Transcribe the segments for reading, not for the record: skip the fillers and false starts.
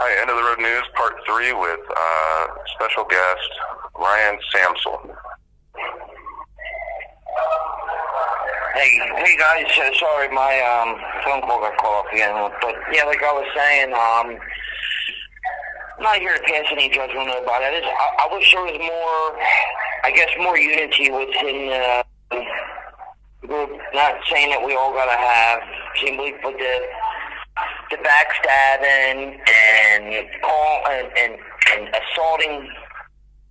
Hi, End of the Road News, Part 3 with special guest Ryan Samsel. Hey guys, sorry my phone call got cut off again, but yeah, like I was saying, I'm not here to pass any judgment on nobody. I wish there was more unity within the group. Not saying that we all gotta have same belief, but the backstabbing and assaulting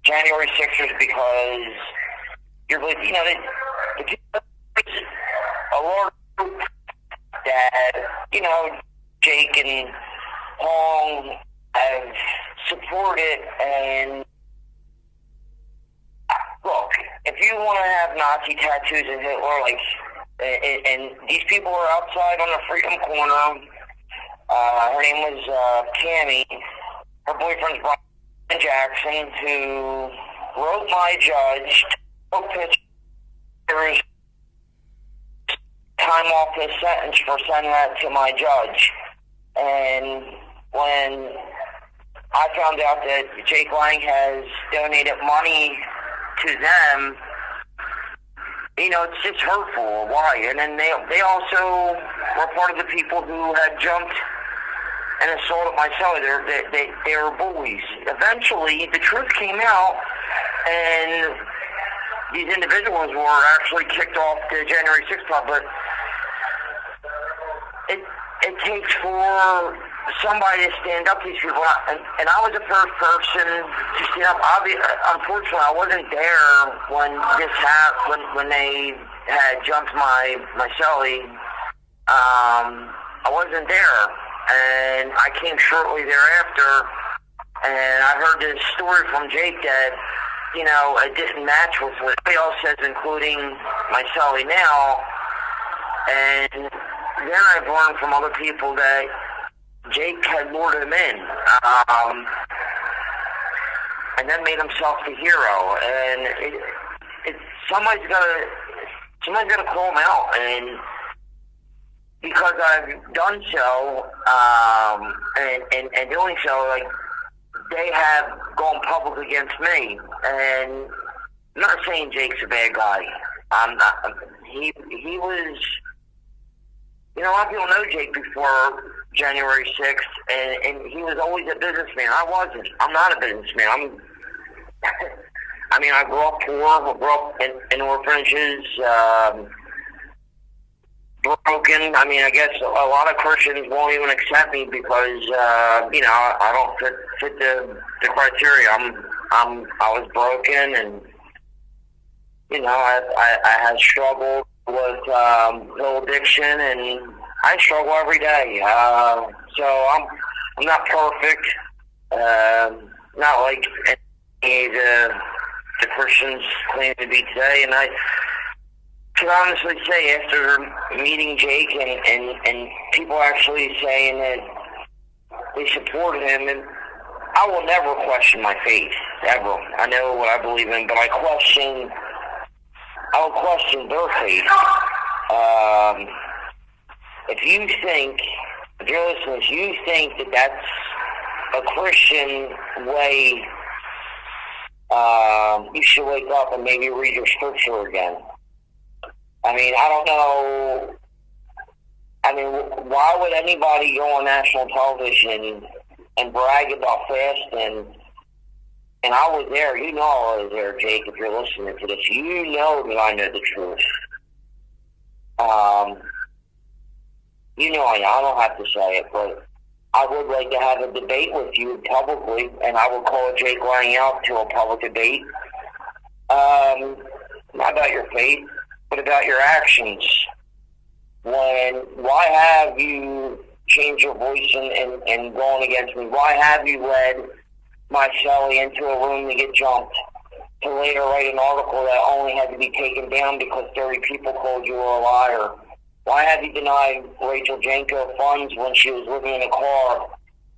January 6ers because you're, the people, a large group that, Jake and Hong have supported. And look, if you want to have Nazi tattoos and Hitler, and these people are outside on the Freedom Corner. Her name was Tammy. Her boyfriend's Brian Jackson, who wrote my judge, took pictures, time off his sentence for sending that to my judge. And when I found out that Jake Lang has donated money to them, it's just hurtful. Why? And then they also were part of the people who had jumped and assaulted my cellie. They were bullies. Eventually, the truth came out, and these individuals were actually kicked off the January 6th club. But it takes for somebody to stand up to these people, and I was the first person to stand up. Unfortunately, I wasn't there when this happened, when they had jumped my cellie. I wasn't there, and I came shortly thereafter, and I heard this story from Jake that, it didn't match with what everybody else says, including my cellie now. And then I've learned from other people that Jake had lured him in, and then made himself the hero. And somebody's got to call him out. And because I've done so, and doing so, they have gone public against me. And I'm not saying Jake's a bad guy. I'm not. He was. A lot of people know Jake before January 6th, and he was always a businessman. I wasn't. I'm not a businessman. I grew up poor. I grew up in orphanages, broken. I guess a lot of Christians won't even accept me because, I don't fit the criteria. I was broken, and, I had struggled with pill addiction, and I struggle every day. So I'm not perfect. Not like any of the Christians claim to be today. And I can honestly say, after meeting Jake and people actually saying that they supported him, and I will never question my faith, ever. I know what I believe in, but I will question their faith. If you're listening, if you think that that's a Christian way, you should wake up and maybe read your scripture again. I don't know. Why would anybody go on national television and brag about fasting? And I was there. I was there, Jake, if you're listening to this. You know that I know the truth. I don't have to say it, but I would like to have a debate with you publicly, and I would call Jake Lang out to a public debate. Not about your faith, but about your actions. Why have you changed your voice and gone against me? Why have you led my cellie into a room to get jumped, to later write an article that only had to be taken down because 30 people called you a liar? Why have you denied Rachel Janko funds when she was living in a car?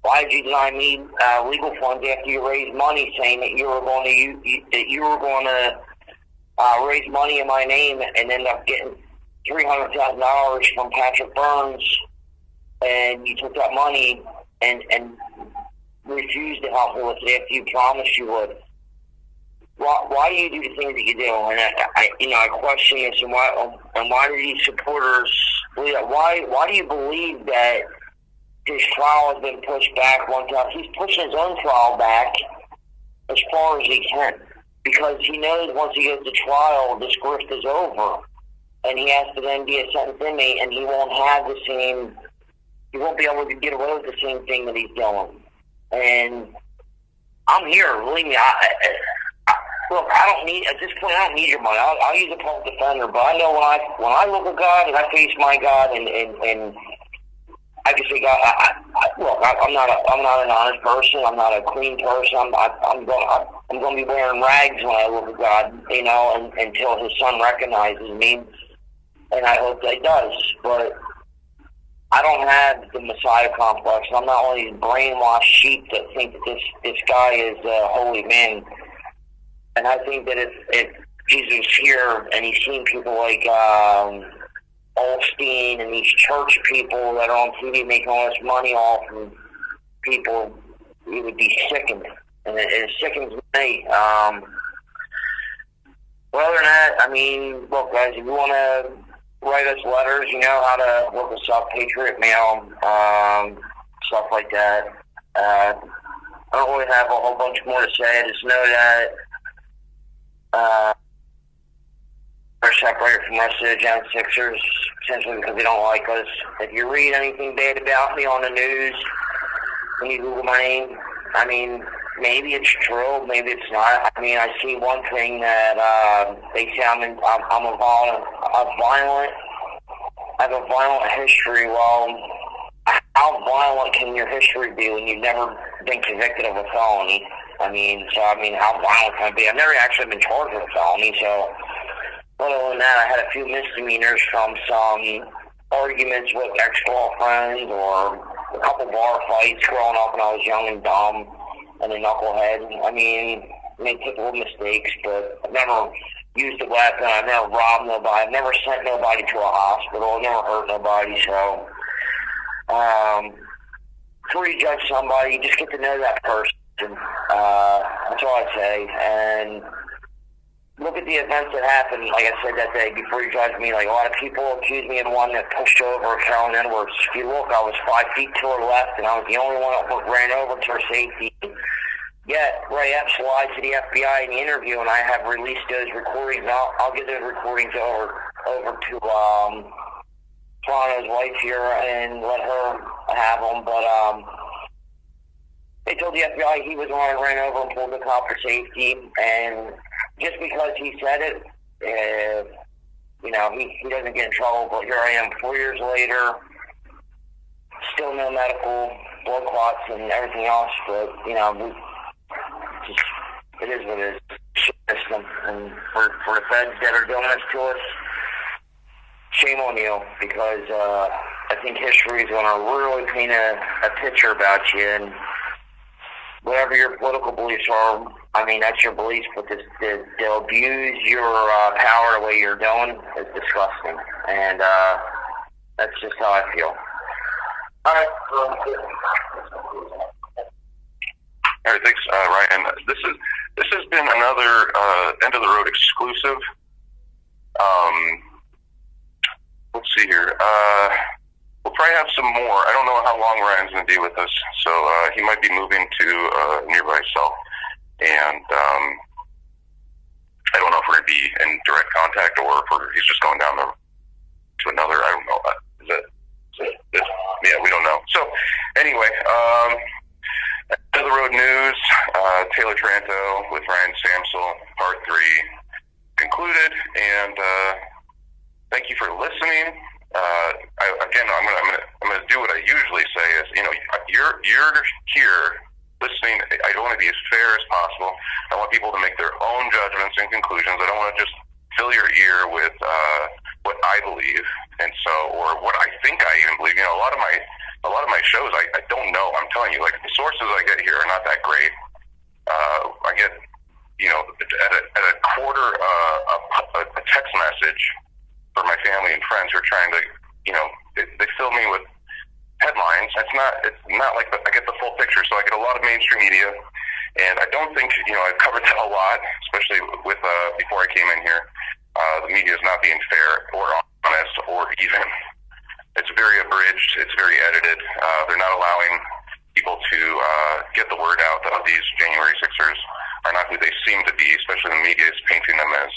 Why did you deny me legal funds after you raised money, saying that you were going to raise money in my name and end up getting $300,000 from Patrick Burns, and you took that money and refuse to help me with it after you promised you would. Why do you do the things that you do? And I question this, and why do these supporters believe that? Why do you believe that his trial has been pushed back one time? He's pushing his own trial back as far as he can, because he knows once he goes to trial, this grift is over, and he has to then be a sentenced inmate, and he won't be able to get away with the same thing that he's doing. And I'm here, believe me. Look, at this point, I don't need your money. I'll use a public defender, but I know when I look at God and I face my God, and I can say, God, look, I'm not an honest person. I'm not a clean person. I'm going to be wearing rags when I look at God, until His Son recognizes me, and I hope that He does. But I don't have the Messiah complex. I'm not one of these brainwashed sheep that think that this guy is a holy man. And I think that if Jesus is here and he's seen people like Olstein and these church people that are on TV making all this money off of people, he would be sickened. And it sickens me. Well, other than that, look, guys, if you want to write us letters, you know how to look us up, Patriot Mail, stuff like that. I don't really have a whole bunch more to say. I just know that we're separated from the rest of the Gen Sixers, essentially because they don't like us. If you read anything bad about me on the news, when you Google my name, maybe it's true, maybe it's not. I see one thing that they say I'm a violent. I have a violent history. Well, how violent can your history be when you've never been convicted of a felony? How violent can it be? I've never actually been charged with a felony, so other than that, I had a few misdemeanors from some arguments with ex-girlfriends or a couple bar fights growing up when I was young and dumb and a knucklehead. Made typical mistakes, but I've never used a weapon. I've never robbed nobody. I've never sent nobody to a hospital. I've never hurt nobody, so before you judge somebody, you just get to know that person. That's all I say. And look at the events that happened, like I said that day, before you judge me. Like, a lot of people accuse me of the one that pushed over Carolyn Edwards. If you look, I was 5 feet to her left, and I was the only one that ran over to her safety. Yet, Ray Epps lied to the FBI in the interview, and I have released those recordings. I'll get those recordings over to Toronto's wife here and let her have them. But they told the FBI he was the one that ran over and pulled the cop for safety, and just because he said it, he doesn't get in trouble. But here I am 4 years later, still no medical, blood clots and everything else. But, it is what it is. System. And for the feds that are doing this to us, shame on you, because I think history is going to really paint a picture about you. And whatever your political beliefs are, that's your beliefs, but they'll abuse your power the way you're doing is disgusting. And that's just how I feel. All right. All right, thanks, Ryan. This has been another End of the Road exclusive. Let's see here. We'll probably have some more. I don't know how long Ryan's going to be with us, so he might be moving to a nearby cell. And I don't know if we're going to be in direct contact or if he's just going down to another. I don't know. Is it? Yeah, we don't know. So, anyway, End of the Road News, Taylor Taranto with Ryan Samsel, Part 3 concluded. And thank you for listening. I'm gonna do what I usually say is, you're here listening. I want to be as fair as possible. I want people to make their own judgments and conclusions. I don't want to just fill your ear with what I believe, or what I think I even believe. A lot of my shows, I don't know. I'm telling you, like, the sources I get here are not that great. I get, at a quarter a text message for my family and friends who are trying to, they fill me with headlines. It's not like I get the full picture. So I get a lot of mainstream media, and I don't think I've covered that a lot, especially with before I came in here. The media is not being fair or honest, or even it's very abridged. It's very edited. They're not allowing people to get the word out that these January 6ers are not who they seem to be, especially the media is painting them as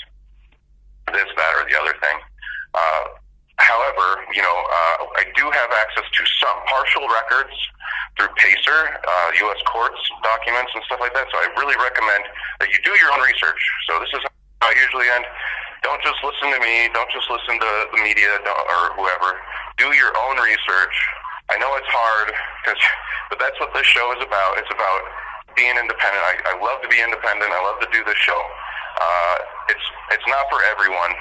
this, that, or the other thing. However, I do have access to some partial records through PACER, U.S. courts documents and stuff like that, so I really recommend that you do your own research. So this is how I usually end. Don't just listen to me. Don't just listen to the media or whoever. Do your own research. I know it's hard, but that's what this show is about. It's about being independent. I love to be independent. I love to do this show. It's not for everyone.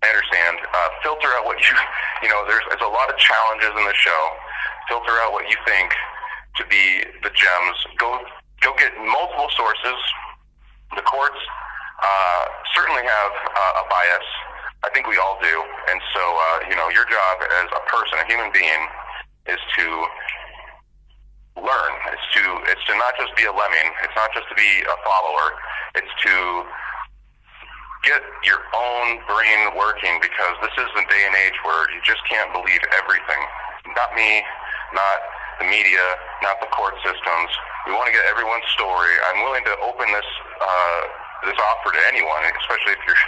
I understand. Filter out what there's a lot of challenges in the show. Filter out what you think to be the gems. Go get multiple sources. The courts certainly have a bias. I think we all do. And so, your job as a person, a human being, is to learn. It's to not just be a lemming. It's not just to be a follower. It's to get your own brain working, because this is the day and age where you just can't believe everything. Not me, not the media, not the court systems. We want to get everyone's story. I'm willing to open this offer to anyone, especially if you're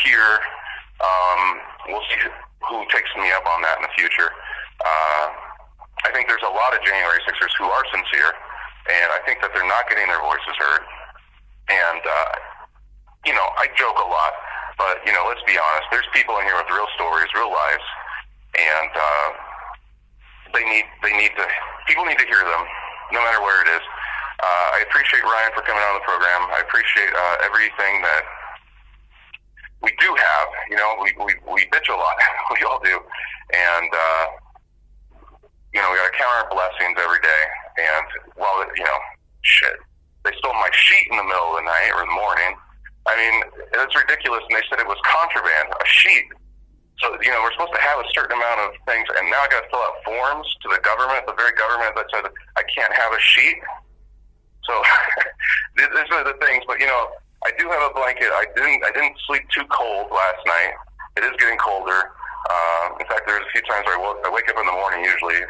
here. We'll see who takes me up on that in the future. I think there's a lot of January 6ers who are sincere, and I think that they're not getting their voices heard. And, I joke a lot, but, let's be honest. There's people in here with real stories, real lives, and people need to hear them, no matter where it is. I appreciate Ryan for coming on the program. I appreciate everything that we do have. We bitch a lot. We all do. And, we got to count our blessings every day. And, shit, they stole my sheet in the middle of the night or in the morning. I mean, it's ridiculous. And they said it was contraband, a sheet. So, we're supposed to have a certain amount of things. And now I got to fill out forms to the government, the very government that said I can't have a sheet. So these are the things. But, I do have a blanket. I didn't sleep too cold last night. It is getting colder. In fact, there's a few times where I wake up in the morning usually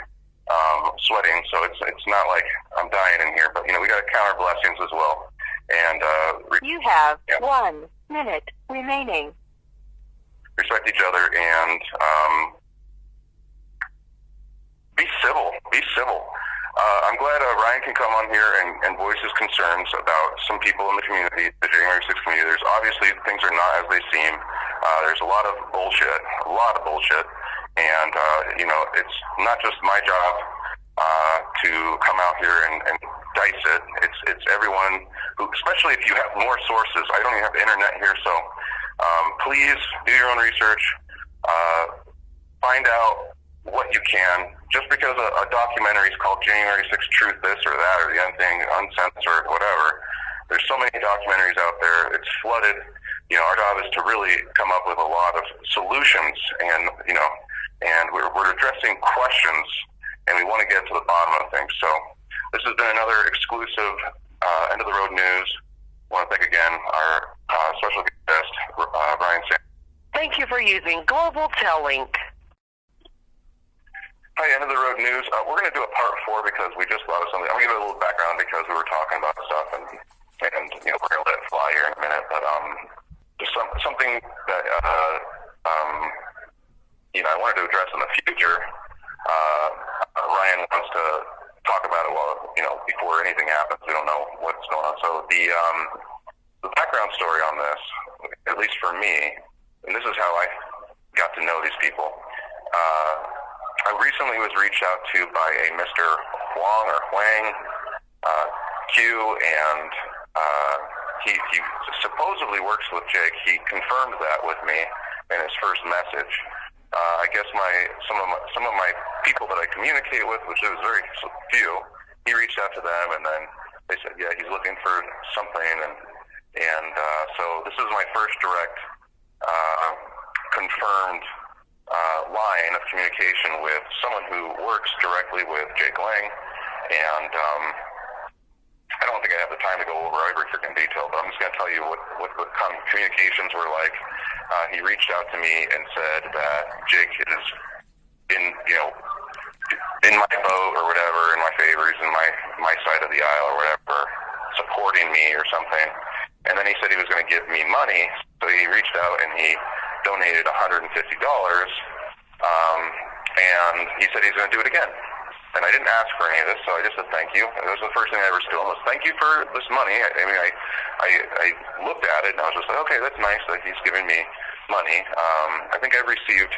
sweating, so it's not like I'm dying in here. But we got to count our blessings as well. And you have 1 minute remaining. Respect each other and be civil. Be civil. I'm glad Ryan can come on here and voice his concerns about some people in the community, the January 6th community. There's obviously things are not as they seem. There's a lot of bullshit, and it's not just my job to come out here and dice it. It's everyone who, especially if you have more sources. I don't even have the internet here, so please do your own research. Find out what you can. Just because a documentary is called January 6th Truth This or That or the thing, Uncensored, whatever, there's so many documentaries out there. It's flooded. Our job is to really come up with a lot of solutions, and we're addressing questions, and we want to get to the bottom of things. So this has been another exclusive End of the Road News. I want to thank again our special guest, Ryan Sanders. Thank you for using Global Tellink. Hi, End of the Road News. We're going to do a part 4 because we just thought of something. I'm going to give it a little background because we were talking about stuff, and we're going to let it fly here in a minute. But just something that I wanted to address in the future. Ryan wants to talk about it before anything happens. We don't know what's going on. So the background story on this, at least for me, and this is how I got to know these people. I recently was reached out to by a Mr. Huang or Huang Q, and he supposedly works with Jake. He confirmed that with me in his first message. I guess some of my people that I communicate with, which is very few, he reached out to them, and then they said, yeah, he's looking for something, and so this is my first direct confirmed line of communication with someone who works directly with Jake Lang, and I don't think I have the time to go over every freaking detail, but I'm just going to tell you what the communications were like. He reached out to me and said that Jake is in my boat or whatever, in my favor, he's in my side of the aisle or whatever, supporting me or something. And then he said he was going to give me money, so he reached out and he donated $150, and he said he's going to do it again. And I didn't ask for any of this, so I just said thank you. It was the first thing I ever told him was thank you for this money. I looked at it and I was just like, okay, that's nice that he's giving me money. I think I've received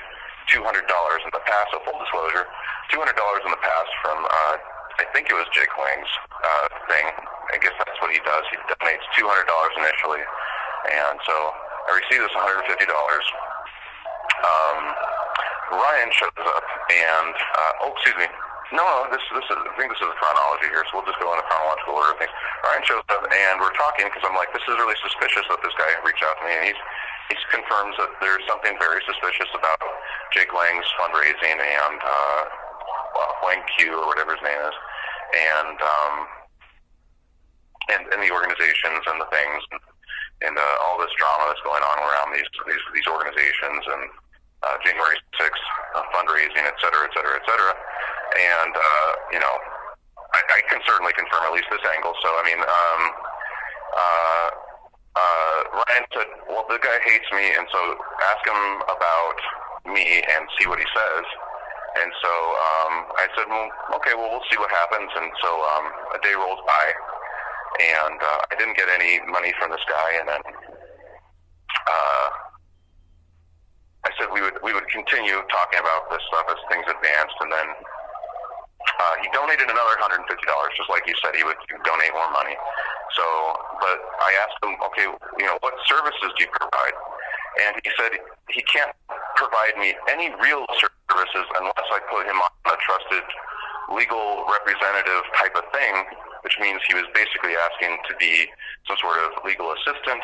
$200 in the past, so full disclosure, $200 in the past from, I think it was Jake Lang's thing. I guess that's what he does. He donates $200 initially. And so I received this $150. Ryan shows up and, excuse me. No, this is, I think this is a chronology here, so we'll just go in the chronological order of things. Ryan shows up and we're talking because I'm like, this is really suspicious that this guy reached out to me, and he confirms that there's something very suspicious about Jake Lang's fundraising and Wang Q or whatever his name is, and the organizations and the things and all this drama that's going on around these organizations and January 6th fundraising, et cetera, et cetera, et cetera. And I can certainly confirm at least this angle. So I mean, Ryan said, well, the guy hates me, and so ask him about me and see what he says. And so I said, well, okay, well, we'll see what happens. And so a day rolls by, and I didn't get any money from this guy. And then I said we would continue talking about this stuff as things advanced. And then he donated another $150, just like you said he would donate more money. So, but I asked him, okay, what services do you provide? And he said he can't provide me any real services unless I put him on a trusted legal representative type of thing, which means he was basically asking to be some sort of legal assistant.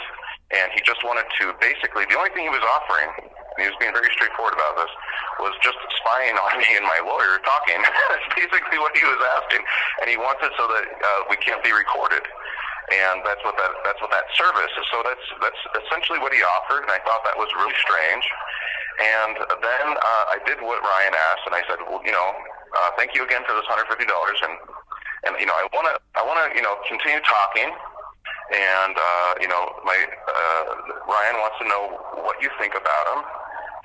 And he just wanted to basically, the only thing he was offering, and he was being very straightforward about this, was just spying on me and my lawyer talking. That's basically what he was asking. And he wants it so that we can't be recorded. And that's what that service is. So that's essentially what he offered, and I thought that was really strange. And then I did what Ryan asked, and I said, well, thank you again for this $150, and I want to continue talking. And Ryan wants to know what you think about him,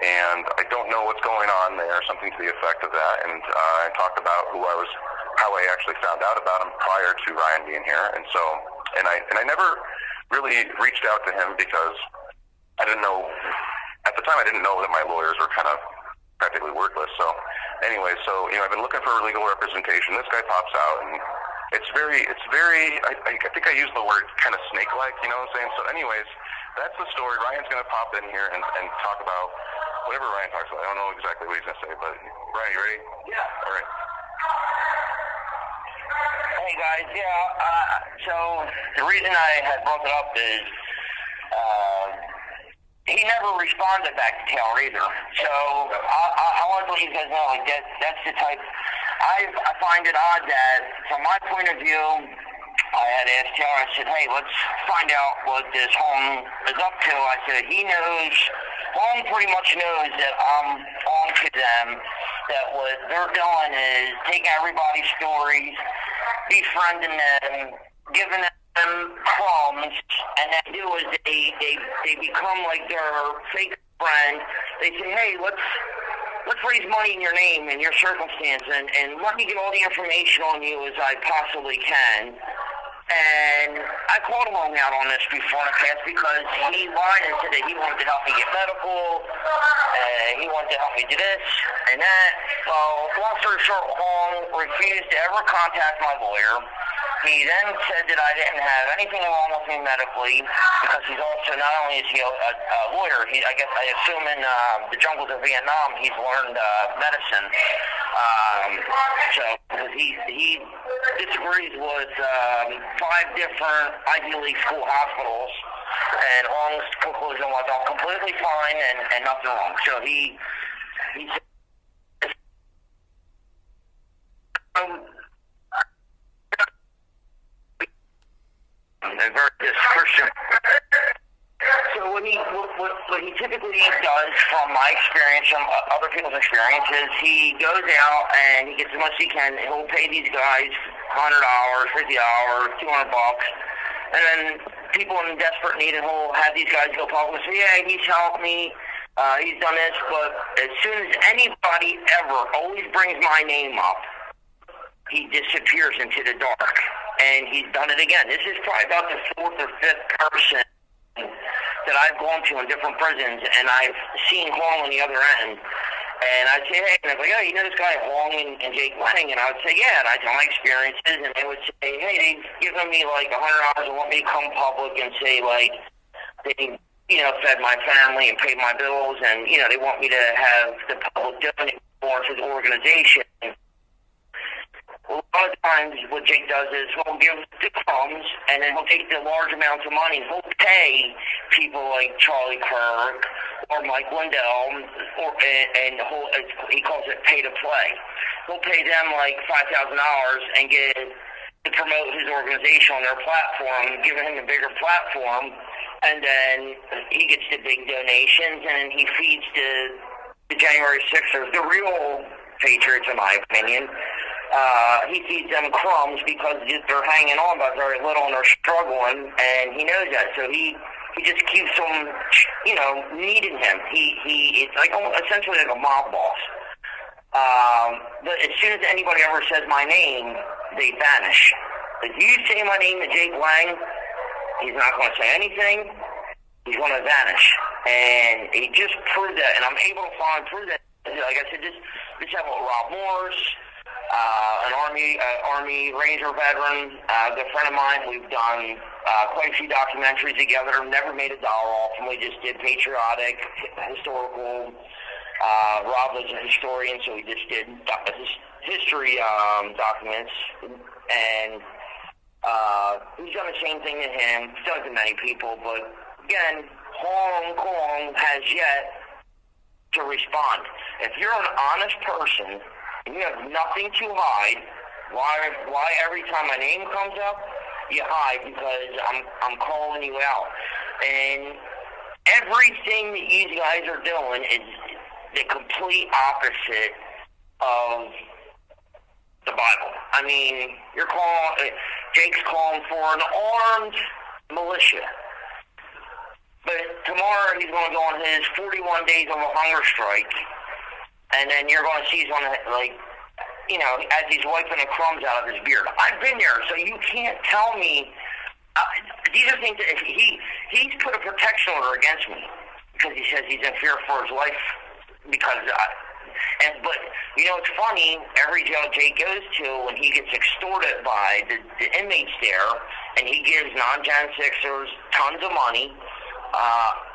and I don't know what's going on there, something to the effect of that. And I talked about how I actually found out about him prior to Ryan being here, and so. And I never really reached out to him because I didn't know, at the time I didn't know that my lawyers were kind of practically worthless. So anyway, I've been looking for legal representation. This guy pops out, and it's very, I think I used the word kind of snake-like, you know what I'm saying? So anyways, that's the story. Ryan's going to pop in here and talk about whatever Ryan talks about. I don't know exactly what he's going to say, but Ryan, you ready? Yeah. All right. Hey guys, so the reason I had brought it up is he never responded back to Taylor either. So I want to let you guys know, like that's the type. I find it odd that, from my point of view, I had asked Taylor. I said, hey, let's find out what this home is up to. I said home pretty much knows that I'm on to them. That what they're doing is taking everybody's stories, befriending them, giving them crumbs, and they do is they become like their fake friend. They say, hey, let's raise money in your name and your circumstance, and let me get all the information on you as I possibly can. And I called him out on this before in the past because he lied and said that he wanted to help me get medical, and he wanted to help me do this and that. Well, long story short, Hong refused to ever contact my lawyer. He then said that I didn't have anything wrong with me medically because he's also, not only is he a lawyer, I assume in the jungles of Vietnam he's learned medicine. So he disagrees with 5 different Ivy League school hospitals, and Hong's conclusion was I'm completely fine and nothing wrong. So he He said, a very Christian. So what he typically does, from my experience, from other people's experiences, he goes out and he gets as much as he can. He'll pay these guys $100, $50, $200, and then people in desperate need, and he'll have these guys go public and say, "Yeah, he's helped me. He's done this." But as soon as anybody ever always brings my name up, he disappears into the dark. And he's done it again. This is probably about the fourth or fifth person that I've gone to in different prisons, and I've seen Hong on the other end. And I'd say, "Hey," and I'd be like, "Oh, you know this guy Hong and Jake Lang?" And I would say, "Yeah," and I'd tell my experiences, and they would say, "Hey, they've given me like $100 and want me to come public and say like they, fed my family and paid my bills, and they want me to have the public donate more to the organization." A lot of times what Jake does is he'll give the crumbs, and then he'll take the large amounts of money, and he'll pay people like Charlie Kirk or Mike Lindell, and he calls it pay to play. He'll pay them like $5,000 and get to promote his organization on their platform, giving him a bigger platform, and then he gets the big donations, and he feeds the January 6ers, the real Patriots in my opinion. He feeds them crumbs because they're hanging on by very little and they're struggling, and he knows that. So he just keeps them, needing him. It's like essentially like a mob boss. But as soon as anybody ever says my name, they vanish. If you say my name to Jake Lang, he's not going to say anything. He's going to vanish. And he just proved that, and I'm able to prove that. Like I said, this happened with Rob Morse. An Army Ranger veteran, a good friend of mine. We've done quite a few documentaries together. Never made $1 off them. We just did patriotic, historical. Rob was a historian, so we just did history documents. And we've done the same thing to him. He's done it to many people. But again, Hong Kong has yet to respond. If you're an honest person, you have nothing to hide. Why every time my name comes up, you hide? Because I'm calling you out. And everything that you guys are doing is the complete opposite of the Bible. I mean, Jake's calling for an armed militia. But tomorrow he's going to go on his 41 days of a hunger strike. And then you're going to see he's going to, as he's wiping the crumbs out of his beard. I've been there, so you can't tell me. These are things that he's put a protection order against me because he says he's in fear for his life. But it's funny. Every jail Jake goes to, when he gets extorted by the inmates there, and he gives non-Gen Sixers tons of money.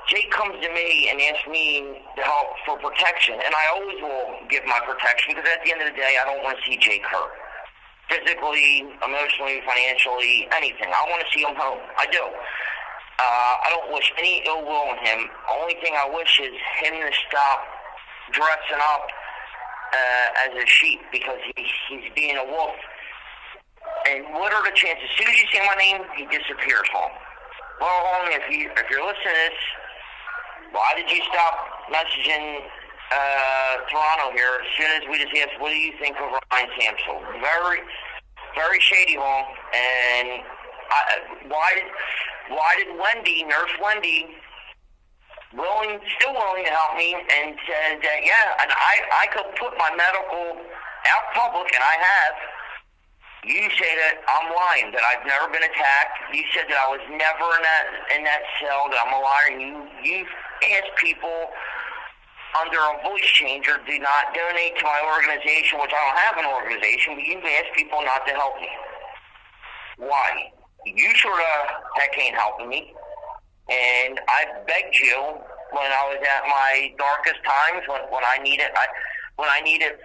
Jake comes to me and asks me to help for protection, and I always will give my protection because at the end of the day, I don't want to see Jake hurt. Physically, emotionally, financially, anything. I want to see him home. I do. I don't wish any ill will on him. Only thing I wish is him to stop dressing up as a sheep because he's being a wolf. And what are the chances? As soon as you say my name, he disappears home. Well, Hong, if you're listening to this, why did you stop messaging Toronto here as soon as we just asked, what do you think of Ryan Samsel? Very, very shady, Hong. And why did Wendy, Nurse Wendy, still willing to help me and said that, and I could put my medical out public, and I have. You say that I'm lying, that I've never been attacked. You said that I was never in that cell, that I'm a liar. And you asked people under a voice changer do not donate to my organization, which I don't have an organization, but you've asked people not to help me. Why? You sort of heck ain't helping me. And I begged you when I was at my darkest times, when I needed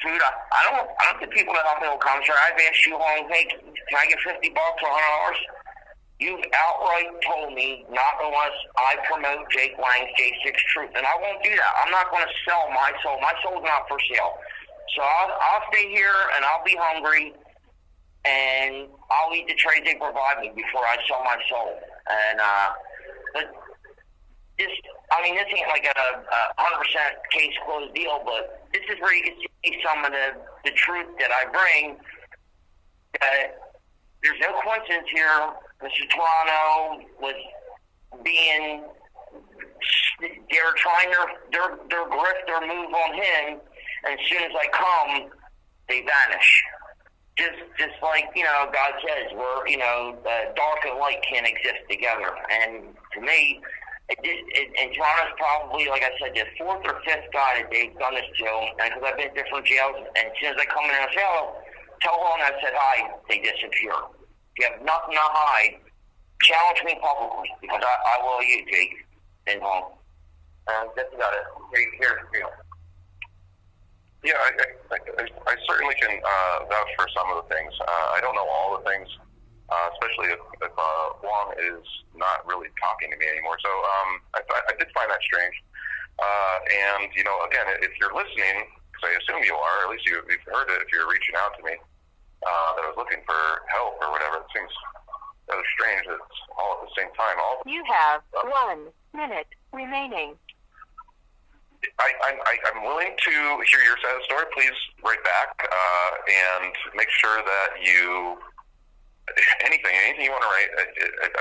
food. I don't get people to help me with commissary. I've asked you, hey, can I get $50 or $100? You've outright told me not unless I promote Jake Lang's J6 Truth, and I won't do that. I'm not going to sell my soul. My soul's not for sale. So I'll stay here, and I'll be hungry, and I'll eat the trade they provide me before I sell my soul. And but this ain't like a 100% case closed deal, but this is where you can see some of the truth that I bring. That there's no coincidence here. Mr. Toronto was being, they're trying their grift, their move on him, and as soon as I come, they vanish. Just like, God says, dark and light can't exist together. And to me, and Toronto's probably, like I said, the fourth or fifth guy that they've done this to, and because I've been to different jails, and as soon as I come in and say, tell them I said hi, they disappear. If you have nothing to hide, challenge me publicly, because I will you, Jake, and home. That's about it. Here's the deal. Yeah, I certainly can vouch for some of the things. I don't know all the things, especially if Wong is not really talking to me anymore. So I did find that strange. And, again, if you're listening, because I assume you are, at least you've heard it if you're reaching out to me, that I was looking for help or whatever. It seems rather strange that it's all at the same time. You have 1 minute remaining. I'm willing to hear your side of the story. Please write back and make sure that anything you want to write.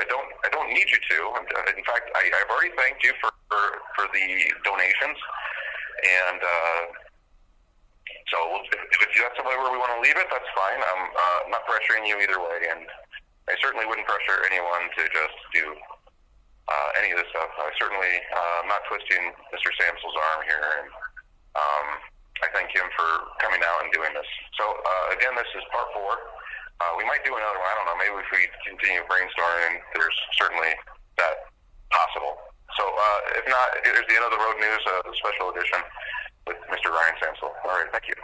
I don't need you to. In fact, I've already thanked you for the donations, and so if that's the way where we want to leave it, that's fine. I'm not pressuring you either way, and I certainly wouldn't pressure anyone to just do any of this stuff. I certainly am not twisting Mr. Samsel's arm here, and I thank him for coming out and doing this. So again, this is part 4. We might do another one. I don't know. Maybe if we continue brainstorming, there's certainly that possible. So if not, here's the end of the road news, the special edition with Mr. Ryan Samsel. All right, thank you.